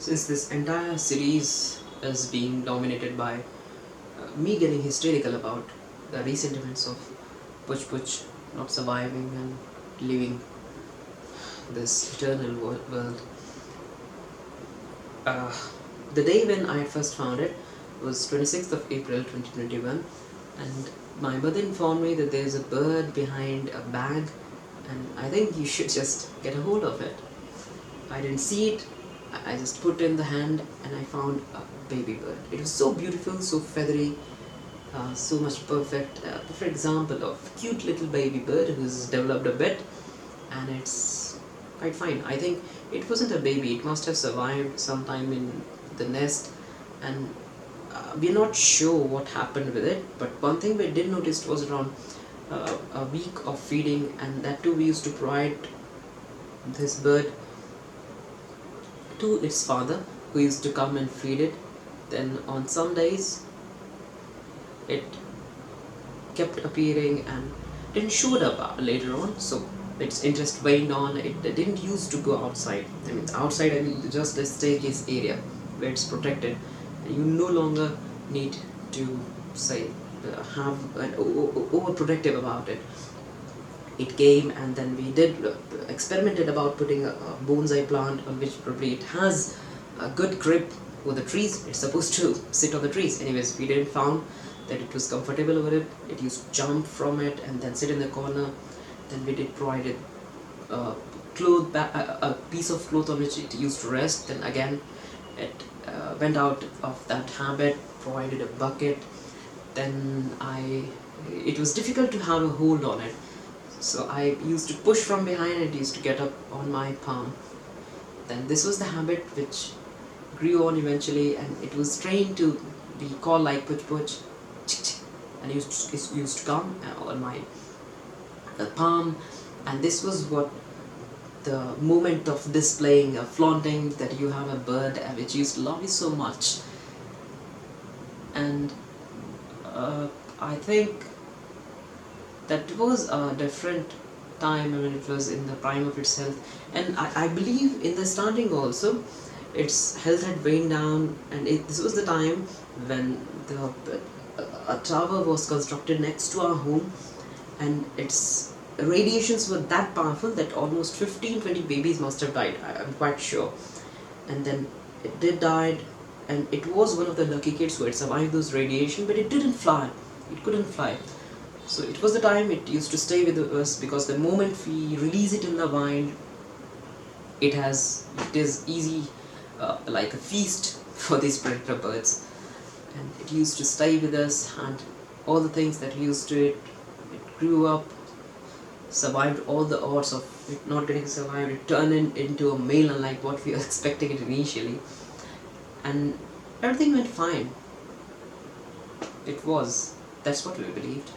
Since this entire series is being dominated by me getting hysterical about the recent events of Puch Puch not surviving and leaving this eternal world. Uh, the day when I first found it was 26th of April 2021, and my mother informed me that there's a bird behind a bag, and I think you should just get a hold of it. I didn't see it. I just put in the hand and I found a baby bird. It was so beautiful, so feathery, so much perfect example of cute little baby bird who's developed a bit, and it's quite fine. I think it wasn't a baby. It must have survived sometime in the nest, and we're not sure what happened with it. But one thing we did notice was around a week of feeding, and that too we used to provide this bird to its father, who used to come and feed it. Then on some days it kept appearing and didn't show up later on, so its interest waned on. It didn't used to go outside. I mean just the staircase area where it's protected, and you no longer need to say have an overprotective about it. It came, and then we did experimented about putting a bonsai plant on which probably it has a good grip with the trees. It's supposed to sit on the trees. Anyways, we didn't found that it was comfortable over it. It used to jump from it and then sit in the corner. Then we did provide it a piece of cloth on which it used to rest. Then again it went out of that habit, provided a bucket. Then it was difficult to have a hold on it, so I used to push from behind. It used to get up on my palm. Then this was the habit which grew on eventually, and it was trained to be called like Puch Puch, and it used to come on my palm. And this was what the moment of displaying, flaunting that you have a bird which used to love you so much. And I think that was a different time when it was in the prime of its health. And I believe in the starting also its health had waned down, and this was the time when a tower was constructed next to our home, and its radiations were that powerful that almost 15-20 babies must have died, I'm quite sure. And then it did died, and it was one of the lucky kids who had survived those radiation, but it didn't fly. It couldn't fly. So it was the time it used to stay with us, because the moment we release it in the wild, it is easy, like a feast for these predator birds. And it used to stay with us, and all the things that we used to it grew up, survived all the odds of it not getting survived. It turned into a male, unlike what we were expecting it initially, and everything went fine. That's what we believed.